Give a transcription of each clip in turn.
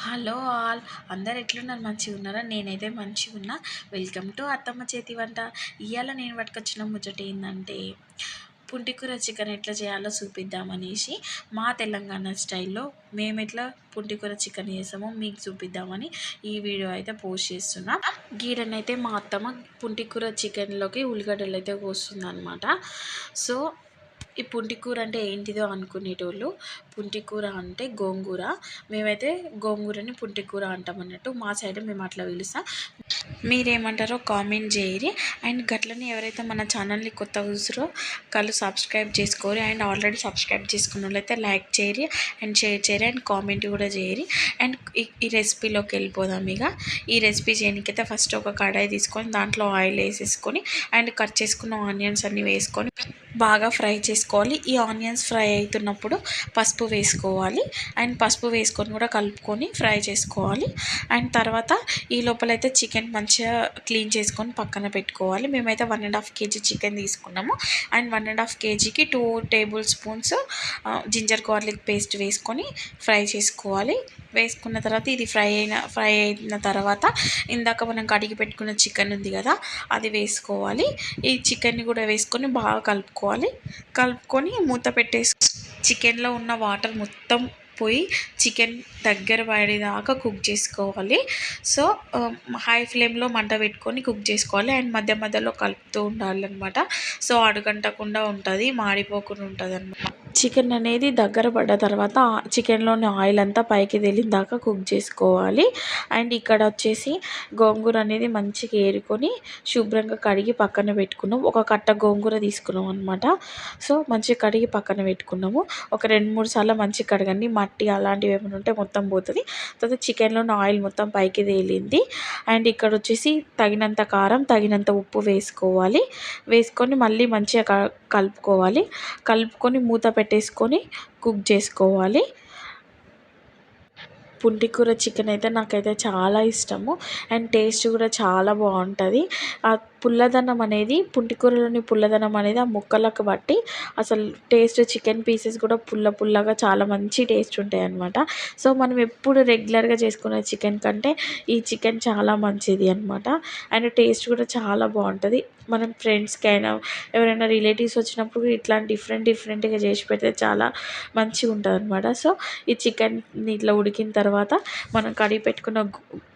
Hello all, అందరు ఎట్లున్నారు? మంచిగా ఉన్నారా? నేనైతే మంచిగా ఉన్నా. వెల్కమ్ టు అత్తమ్మ చేతి వంట. ఇవాళ నేను పట్టుకొచ్చిన ముచ్చట ఏంటంటే పుంటికూర చికెన్ ఎట్లా చేయాలో చూపిద్దామనేసి మా తెలంగాణ స్టైల్లో మేము ఎట్లా పుంటికూర చికెన్ చేసామో మీకు చూపిద్దామని ఈ వీడియో అయితే పోస్ట్ చేస్తున్నా. గీడనైతే మా అత్తమ్మ పుంటికూర చికెన్లోకి ఉల్లిగడ్డలు అయితే కోస్తుంది అనమాట. సో ఈ పుంటికూర అంటే ఏంటిదో అనుకునేటోళ్ళు, పుంటికూర అంటే గోంగూర. మేమైతే గోంగూరని పుంటికూర అంటాం అన్నట్టు. మా సైడ్ మేము అట్లా పిలుస్తాం. మీరేమంటారో కామెంట్ చేయరి. అండ్ గట్లని ఎవరైతే మన ఛానల్ని కొత్త చూసారో వాళ్ళు సబ్స్క్రైబ్ చేసుకోరు. అండ్ ఆల్రెడీ సబ్స్క్రైబ్ చేసుకున్న వాళ్ళైతే లైక్ చేయరి అండ్ షేర్ చేయరి అండ్ కామెంట్ కూడా చేయరి. అండ్ ఈ రెసిపీలోకి వెళ్ళిపోదాం. ఇక ఈ రెసిపీ చేయడానికైతే ఫస్ట్ ఒక కడాయి తీసుకొని దాంట్లో ఆయిల్ వేసేసుకొని అండ్ కట్ చేసుకున్న ఆనియన్స్ అన్నీ వేసుకొని బాగా ఫ్రై చేసుకోవాలి. ఈ ఆనియన్స్ ఫ్రై అవుతున్నప్పుడు పసుపు వేసుకోవాలి. అండ్ పసుపు వేసుకొని కూడా కలుపుకొని ఫ్రై చేసుకోవాలి. అండ్ తర్వాత ఈ లోపలైతే చికెన్ మంచిగా క్లీన్ చేసుకొని పక్కన పెట్టుకోవాలి. మేమైతే 1.5 kg చికెన్ తీసుకున్నాము. అండ్ 1.5 kgకి 2 table spoons ginger garlic paste వేసుకొని ఫ్రై చేసుకోవాలి. వేసుకున్న తర్వాత ఇది ఫ్రై అయిన తర్వాత ఇందాక మనం కడిగి పెట్టుకున్న చికెన్ ఉంది కదా, అది వేసుకోవాలి. ఈ చికెన్ని కూడా వేసుకొని బాగా కలుపుకొని మూత పెట్టేసి చికెన్లో ఉన్న వాటర్ మొత్తం పోయి చికెన్ దగ్గర పడేదాకా కుక్ చేసుకోవాలి. సో హై ఫ్లేమ్లో మంట పెట్టుకొని కుక్ చేసుకోవాలి. అండ్ మధ్య మధ్యలో కలుపుతూ ఉండాలన్నమాట. సో అడుగంటకుండా ఉంటుంది, మాడిపోకుండా ఉంటుంది అన్నమాట. చికెన్ అనేది దగ్గర పడ్డ తర్వాత చికెన్లోని ఆయిల్ అంతా పైకి తేలిందాకా కుక్ చేసుకోవాలి. అండ్ ఇక్కడ వచ్చేసి గోంగూర అనేది మంచిగా ఏరుకొని శుభ్రంగా కడిగి పక్కన పెట్టుకున్నాం. ఒక కట్ట గోంగూర తీసుకున్నాం అనమాట. సో మంచిగా కడిగి పక్కన పెట్టుకున్నాము. ఒక 2-3 సార్లు మంచిగా కడగండి. మట్టి అలాంటివి ఏమైనా ఉంటే మొత్తం పోతుంది. తర్వాత చికెన్లోని ఆయిల్ మొత్తం పైకి తేలింది. అండ్ ఇక్కడ వచ్చేసి తగినంత కారం, తగినంత ఉప్పు వేసుకోవాలి. వేసుకొని మళ్ళీ మంచిగా కలుపుకొని మూత పెట్టేసుకొని కుక్ చేసుకోవాలి. పుంటికూర చికెన్ అయితే నాకైతే చాలా ఇష్టము. అండ్ టేస్ట్ కూడా చాలా బాగుంటుంది. ఆ పుల్లదనం అనేది, పుంటికూరలోని పుల్లదనం అనేది ఆ ముక్కలకు బట్టి అసలు టేస్ట్, చికెన్ పీసెస్ కూడా పుల్లగా చాలా మంచి టేస్ట్ ఉంటాయి అన్నమాట. సో మనం ఎప్పుడు రెగ్యులర్గా చేసుకునే చికెన్ కంటే ఈ చికెన్ చాలా మంచిది అనమాట. అండ్ టేస్ట్ కూడా చాలా బాగుంటుంది. మనం ఫ్రెండ్స్కి అయినా ఎవరైనా రిలేటివ్స్ వచ్చినప్పుడు ఇట్లాంటి డిఫరెంట్గా చేసి పెడితే చాలా మంచిగా ఉంటుంది అనమాట. సో ఈ చికెన్ ఇట్లా ఉడికిన తర్వాత మనం కడిగి పెట్టుకున్న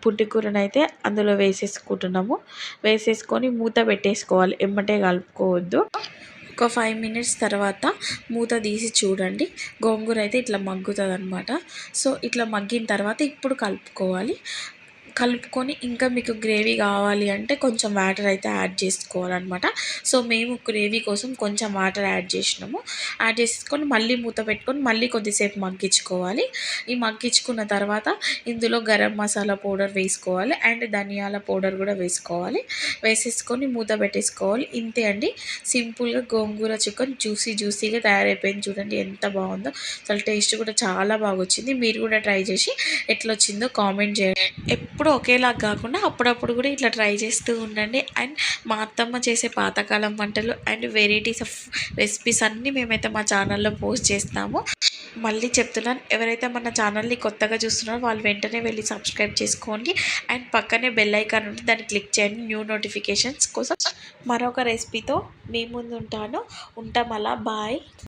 పుంటికూరను అయితే అందులో వేసేసుకొని మూత పెట్టేసుకోవాలి. ఎమ్మటే కలుపుకోవద్దు. ఒక 5 minutes తర్వాత మూత తీసి చూడండి. గోంగూర అయితే ఇట్లా మగ్గుతుంది అనమాట. సో ఇట్లా మగ్గిన తర్వాత ఇప్పుడు కలుపుకొని ఇంకా మీకు గ్రేవీ కావాలి అంటే కొంచెం వాటర్ అయితే యాడ్ చేసుకోవాలన్నమాట. సో మేము గ్రేవీ కోసం కొంచెం వాటర్ యాడ్ చేసుకొని మళ్ళీ మూత పెట్టుకొని మళ్ళీ కొద్దిసేపు మగ్గించుకోవాలి. ఈ మగ్గించుకున్న తర్వాత ఇందులో గరం మసాలా పౌడర్ వేసుకోవాలి అండ్ ధనియాల పౌడర్ కూడా వేసేసుకొని మూత పెట్టేసుకోవాలి. ఇంతే అండి, సింపుల్గా గోంగూర చికెన్ జ్యూసీగా తయారైపోయింది. చూడండి ఎంత బాగుందో. అసలు టేస్ట్ కూడా చాలా బాగా వచ్చింది. మీరు కూడా ట్రై చేసి ఎట్లా వచ్చిందో కామెంట్ చేయండి. ఎప్పుడు ఒకేలా కాకుండా అప్పుడప్పుడు కూడా ఇట్లా ట్రై చేస్తూ ఉండండి. అండ్ మా అత్తమ్మ చేసే పాతకాలం వంటలు అండ్ వెరైటీస్ ఆఫ్ రెసిపీస్ అన్నీ మేమైతే మా ఛానల్లో పోస్ట్ చేస్తాము. మళ్ళీ చెప్తున్నాను, ఎవరైతే మన ఛానల్ని కొత్తగా చూస్తున్నారో వాళ్ళు వెంటనే వెళ్ళి సబ్స్క్రైబ్ చేసుకోండి. అండ్ పక్కనే బెల్ ఐకాన్ ఉంటే దాన్ని క్లిక్ చేయండి న్యూ నోటిఫికేషన్స్ కోసం. మరొక రెసిపీతో మీ ముందు ఉంటాను. ఉంటాం అలా. బాయ్.